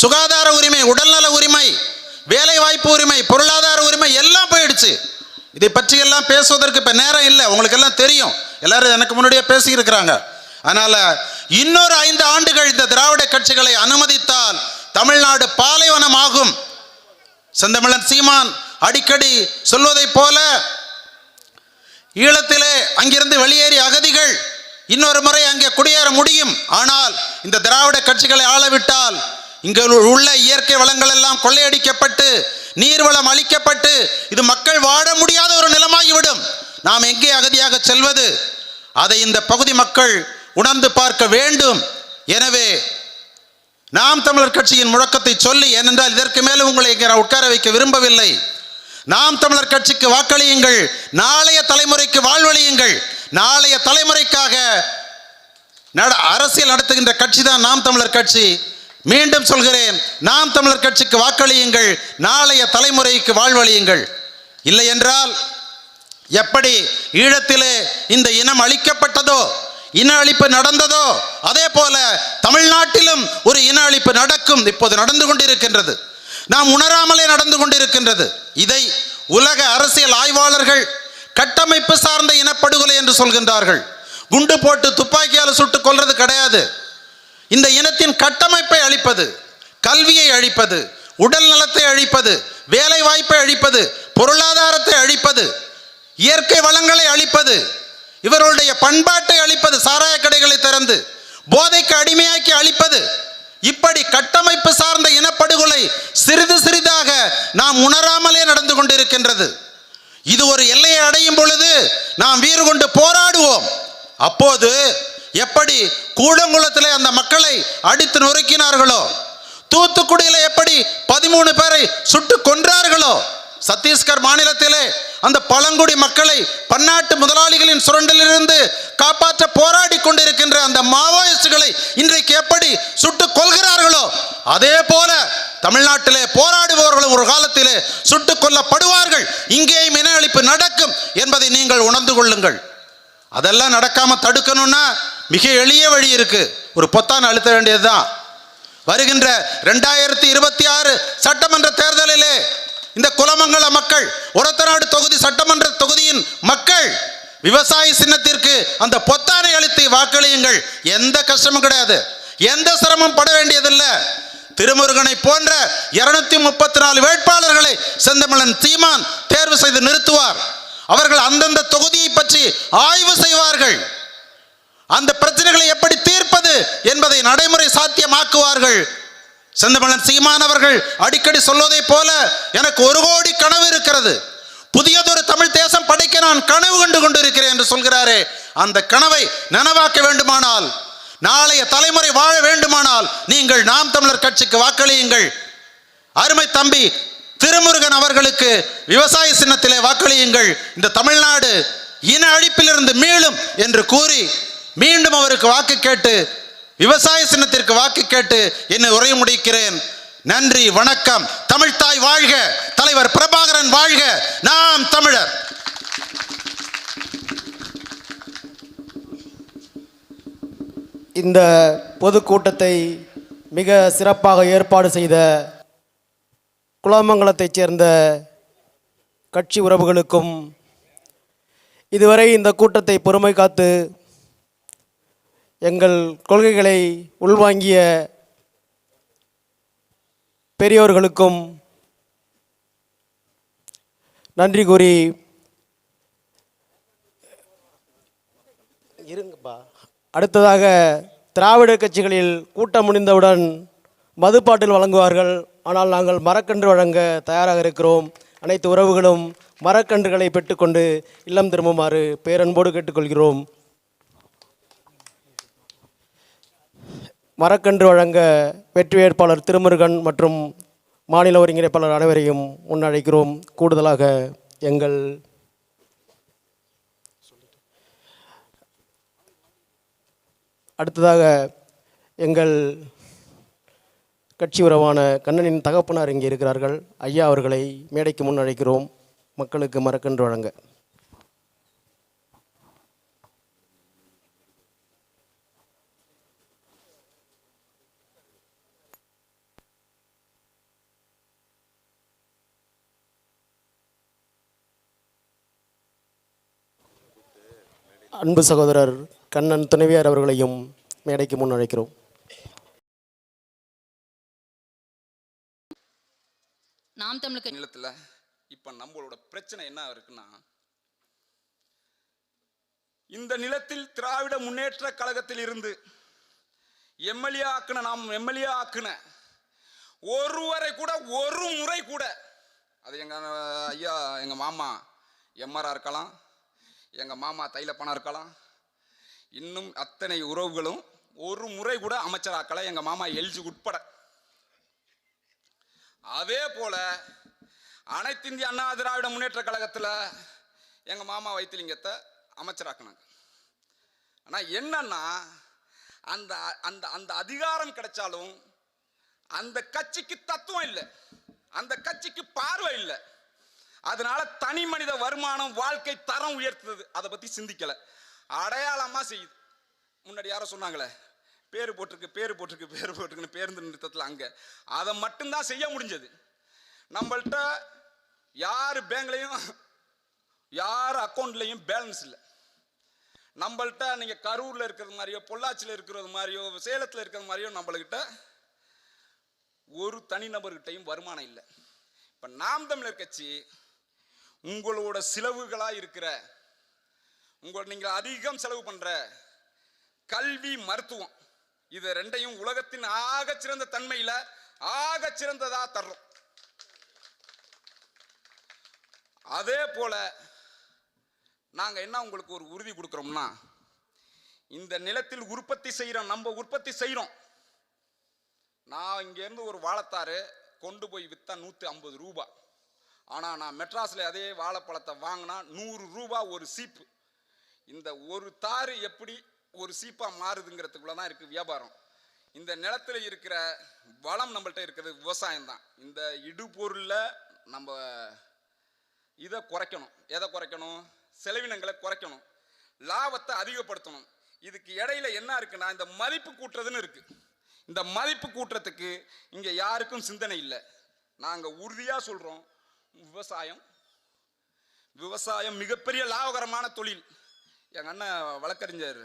சுகாதார உரிமை, உடல்நல உரிமை, வேலை வாய்ப்பு உரிமை, பொருளாதார உரிமை எல்லாம் போயிடுச்சு. இதை பற்றி எல்லாம் பேசுவதற்கு இப்போ நேரம் இல்லை. உங்களுக்கு எல்லாம் தெரியும், எல்லாரும் எனக்கு முன்னாடியே பேசியிருக்கிறாங்க. அதனால் இன்னொரு 5 ஆண்டுகள் இந்த திராவிட கட்சிகளை அனுமதித்தால் தமிழ்நாடு பாலைவனம் ஆகும். செந்தமிழன் சீமான் அடிக்கடி சொல்வதை போல ஈழத்திலே அங்கிருந்து வெளியேறிய அகதிகள் இன்னொரு முறை அங்கே குடியேற முடியும். ஆனால் இந்த திராவிட கட்சிகளை ஆளவிட்டால் இங்கு உள்ள இயற்கை வளங்கள் எல்லாம் கொள்ளையடிக்கப்பட்டு நீர்வளம் அளிக்கப்பட்டு இது மக்கள் வாழ முடியாத ஒரு நிலமாகிவிடும். நாம் எங்கே அகதியாக செல்வது? அதை இந்த பகுதி மக்கள் உணர்ந்து பார்க்க வேண்டும். எனவே நாம் தமிழர் கட்சியின் முழக்கத்தை சொல்லி, ஏனென்றால் இதற்கு மேலும் உங்களை உட்கார வைக்க விரும்பவில்லை. நாம் தமிழர் கட்சிக்கு வாக்களியுங்கள், நாளைய தலைமுறைக்கு வாழ்வழியுங்கள். நாளைய தலைமுறைக்காக அரசியல் நடத்துகின்ற கட்சி தான் நாம் தமிழர் கட்சி. மீண்டும் சொல்கிறேன், நாம் தமிழர் கட்சிக்கு வாக்களியுங்கள், நாளைய தலைமுறைக்கு வாழ்வழியுங்கள். இல்லை என்றால் எப்படி ஈழத்திலே இந்த இனம் அழிக்கப்பட்டதோ, இன அழிப்பு நடந்ததோ, அதே போல தமிழ்நாட்டிலும் ஒரு இன அழிப்பு நடக்கும். இப்போது நடந்து கொண்டிருக்கின்றது, நாம் உணராமலே நடந்து கொண்டிருக்கின்றது. இதை உலக அரசியல் ஆய்வாளர்கள் கட்டமைப்பு சார்ந்த இனப்படுகொலை என்று சொல்கின்றார்கள். குண்டு போட்டு துப்பாக்கியால் சுட்டு கொல்றது கிடையாது. இந்த இனத்தின் கட்டமைப்பை அழிப்பது, கல்வியை அழிப்பது, உடல் நலத்தை அழிப்பது, வேலை வாய்ப்பை அழிப்பது, பொருளாதாரத்தை அழிப்பது, இயற்கை வளங்களை அழிப்பது, இவர்களுடைய பண்பாட்டை அழிப்பது, சாராய கடைகளை திறந்து போதைக்கு அடிமையாக்கி அழிப்பது, இப்படி கட்டமைப்பு சார்ந்த இனப்படுகொலை சிறிது சிறிதாக நாம் உணராமலே நடந்து கொண்டிருக்கின்றது. இது ஒரு எல்லையை அடையும் பொழுது நாம் வீறு கொண்டு போராடுவோம். அப்போது எப்படி கூடங்குளத்திலே அந்த மக்களை அடித்து நொறுக்கினார்களோ, தூத்துக்குடியிலே எப்படி 13 பேரை சுட்டு கொன்றார்களோ, சத்தீஸ்கர் மாநிலத்திலே அந்த பழங்குடி மக்களை பன்னாட்டு முதலாளிகளின் சுரண்டிலிருந்து காப்பாற்ற போராடி கொண்டிருக்கின்ற அந்த மாவோயிஸ்டுகளை இன்றைக்கு எப்படி சுட்டு கொள்கிறார்களோ, அதே போல தமிழ்நாட்டிலே போராடுபவர்களும் ஒரு காலத்திலே சுட்டுக் கொல்லப்படுவார்கள். இங்கேயும் இன அழிப்பு நடக்கும் என்பதை நீங்கள் உணர்ந்து கொள்ளுங்கள். அதெல்லாம் நடக்காம தடுக்கணும்னா மிக எளிய வழி இருக்கு. ஒரு பொத்தான் அழுத்த வேண்டியதுதான். வருகின்ற 2026 சட்டமன்ற தேர்தலிலே இந்த குலமங்கல மக்கள், ஒரத்தநாடு தொகுதி சட்டமன்ற தொகுதியின் மக்கள் விவசாய சின்னத்திற்கு அந்த பொத்தானை அளித்து வாக்களியுங்கள். எந்த கஷ்டமும் கிடையாது, எந்த சிரமம் பட வேண்டியதில்லை. திருமுருகனை போன்ற 234 வேட்பாளர்களை செந்தமிழன் சீமான் தேர்வு செய்து நிறுத்துவார். அவர்கள் அந்தந்த தொகுதியை பற்றி ஆய்வு செய்வார்கள். அந்த பிரச்சனைகளை எப்படி தீர்ப்பது என்பதை நடைமுறை சாத்தியமாக்குவார்கள். செந்தமிழன் சீமான் அவர்கள் அடிக்கடி சொல்வதை போல எனக்கு 1 கோடி கனவு இருக்கிறது, புதியதொரு தமிழ் தேசம் படைக்க நான் கனவு கண்டு கொண்டிருக்கிறேன் என்று சொல்கிறாரே, அந்த கனவை நனவாக்க வேண்டுமானால், நாளைய தலைமுறை வாழ வேண்டுமானால் நீங்கள் நாம் தமிழர் கட்சிக்கு வாக்களியுங்கள். அருமை தம்பி திருமுருகன் அவர்களுக்கு விவசாய சின்னத்திலே வாக்களியுங்கள். இந்த தமிழ்நாடு இன அழிப்பிலிருந்து மீளும் என்று கூறி மீண்டும் அவருக்கு வாக்கு கேட்டு, விவசாய சின்னத்திற்கு வாக்கு கேட்டு என்னை உரை முடிக்கிறேன். நன்றி, வணக்கம். தமிழ்தாய் வாழ்க, தலைவர் பிரபாகரன் வாழ்க, நாம் தமிழர். இந்த பொதுக்கூட்டத்தை மிக சிறப்பாக ஏற்பாடு செய்த குலமங்கலத்தைச் சேர்ந்த கட்சி உறவுகளுக்கும், இதுவரை இந்த கூட்டத்தை பொறுமை காத்து எங்கள் கொள்கைகளை உள்வாங்கிய பெரியோர்களுக்கும் நன்றி கூறி அடுத்ததாக திராவிட கட்சிகளில் கூட்டம் முடிந்தவுடன் மதுப்பாட்டில் வழங்குவார்கள். ஆனால் நாங்கள் மரக்கன்று வழங்க தயாராக இருக்கிறோம். அனைத்து உறவுகளும் மரக்கன்றுகளை பெற்றுக்கொண்டு இல்லம் திரும்புமாறு பேரன்போடு கேட்டுக்கொள்கிறோம். மரக்கன்று வழங்க வெற்றி வேட்பாளர் திருமுருகன் மற்றும் மாநில ஒருங்கிணைப்பாளர் அனைவரையும் முன்னழைக்கிறோம். கூடுதலாக எங்கள் அடுத்ததாக எங்கள் கட்சி உறவான கண்ணனின் தகப்பனார் இங்கே இருக்கிறார்கள். ஐயா அவர்களை மேடைக்கு முன் அழைக்கிறோம். மக்களுக்கு மரக்கன்று வழங்க. அன்பு சகோதரர் கண்ணன் துணைவியார் அவர்களையும் மேடைக்கு முன் அழைக்கிறோம். நாம் தமிழர் நிலத்தில் இப்போ நம்மளோட பிரச்சனை என்ன இருக்குன்னா, இந்த நிலத்தில் திராவிட முன்னேற்ற கழகத்தில் இருந்து எம்எல்ஏ ஆக்குன ஒருவரை கூட ஒரு முறை கூட, அது எங்கள் ஐயா எங்கள் மாமா எம்ஆர்ஆ இருக்கலாம், எங்கள் மாமா தைலப்பனா இருக்கலாம், இன்னும் அத்தனை உறவுகளும் ஒரு முறை கூட அமைச்சராக்கலை, எங்கள் மாமா எல்ஜி உட்பட. அதே போல அனைத்து இந்திய அண்ணா திராவிட முன்னேற்ற கழகத்தில் எங்கள் மாமா வைத்திலிங்கத்தை அமைச்சராக்குனாங்க. ஆனால் என்னன்னா, அந்த அந்த அந்த அதிகாரம் கிடைச்சாலும் அந்த கட்சிக்கு தத்துவம் இல்லை, அந்த கட்சிக்கு பார்வை இல்லை. அதனால தனி மனித வருமானம், வாழ்க்கை தரம் உயர்த்துது, அதை பற்றி சிந்திக்கலை. அடையாளமாக செய்யுது. முன்னாடி யாரோ சொன்னாங்களே, பேரு போட்டிருக்குன்னு பேருந்து நிறுத்தத்தில் அங்கே அதை மட்டும்தான் செய்ய முடிஞ்சது. நம்மள்கிட்ட யார் பேங்க்லையும் யார் அக்கௌண்ட்லையும் பேலன்ஸ் இல்லை. நம்மள்கிட்ட நீங்கள் கரூரில் இருக்கிறது மாதிரியோ, பொள்ளாச்சியில் இருக்கிறது மாதிரியோ, சேலத்தில் இருக்கிறது மாதிரியோ நம்மள்கிட்ட ஒரு தனிநபர்கிட்டையும் வருமானம் இல்லை. இப்போ நாம் தமிழர் கட்சி உங்களோட செலவுகளாக இருக்கிற, நீங்கள் அதிகம் செலவு பண்ணுற கல்வி, மருத்துவம், இது ரெண்டையும் உலகத்தின் ஆகச்சிறந்த தன்மையில் ஆகச்சிறந்ததா தர்றோம். அதே போல நாங்கள் என்ன உங்களுக்கு ஒரு உறுதி கொடுக்குறோம்னா, இந்த நிலத்தில் உற்பத்தி செய்கிறோம், நம்ம உற்பத்தி செய்கிறோம். நான் இங்கேருந்து ஒரு வாழைத்தாறு கொண்டு போய் விற்றா 150 ரூபா. ஆனால் நான் மெட்ராஸில் அதே வாழைப்பழத்தை வாங்கினா 100 ரூபா ஒரு சீப்பு. இந்த ஒரு தாறு எப்படி ஒரு சீப்பாக மாறுதுங்கிறதுக்குள்ள தான் இருக்குது வியாபாரம். இந்த நிலத்தில் இருக்கிற வளம் நம்மள்கிட்ட இருக்கிறது விவசாயம் தான். இந்த இடுபொருளில் நம்ம இதை குறைக்கணும். எதை குறைக்கணும்? செலவினங்களை குறைக்கணும், லாபத்தை அதிகப்படுத்தணும். இதுக்கு இடையில என்ன இருக்குன்னா, இந்த மதிப்பு கூட்டுறதுன்னு இருக்கு. இந்த மதிப்பு கூட்டுறதுக்கு இங்கே யாருக்கும் சிந்தனை இல்லை. நாங்கள் உறுதியாக சொல்கிறோம், விவசாயம் மிகப்பெரிய லாபகரமான தொழில். எங்கள் அண்ணன் வழக்கறிஞர்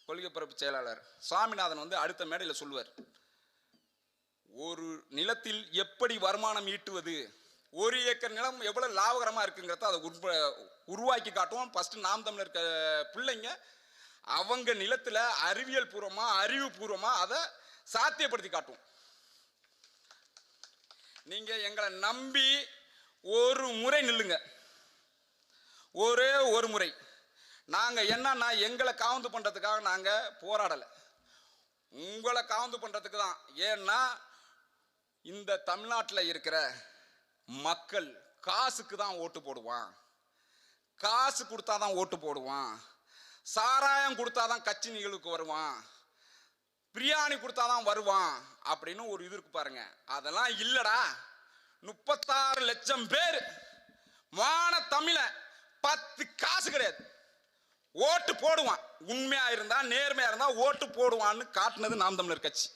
கொள்கை பரப்பு செயலாளர் சுவாமிநாதன் அடுத்த மேடையில் சொல்லுவார், ஒரு நிலத்தில் எப்படி வருமானம் ஈட்டுவது, 1 ஏக்கர் நிலம் எவ்வளவு லாபகரமாக இருக்குங்கிறத அதை உருவாக்கி காட்டுவோம். ஃபஸ்ட்டு நாம் தமிழர் பிள்ளைங்க அவங்க நிலத்தில் அறிவியல் பூர்வமாக, அறிவுபூர்வமாக அதை சாத்தியப்படுத்தி காட்டுவோம். நீங்கள் எங்களை நம்பி ஒரு முறை நில்லுங்க, ஒரே ஒரு முறை. நாங்கள் என்னன்னா, எங்களை காவந்து பண்ணுறதுக்காக நாங்கள் போராடலை, உங்களை காவந்து பண்ணுறதுக்கு தான். ஏன்னா இந்த தமிழ்நாட்டில் இருக்கிற மக்கள் காசுக்கு தான் ஓட்டு போடுவான், காசு கொடுத்தாதான் ஓட்டு போடுவான், சாராயம் கொடுத்தாதான் கட்சி நிகழ்வுக்கு வருவான், பிரியாணி கொடுத்தாதான் வருவான் அப்படின்னு ஒரு இது இருக்கு பாருங்க. அதெல்லாம் இல்லடா. 36 லட்சம் பேர் மான தமிழ 10 காசு கிடையாது. ஓட்டு போடுவான், உண்மையா இருந்தா நேர்மையா இருந்தா ஓட்டு போடுவான்னு காட்டுனது நாம் தமிழர் கட்சி.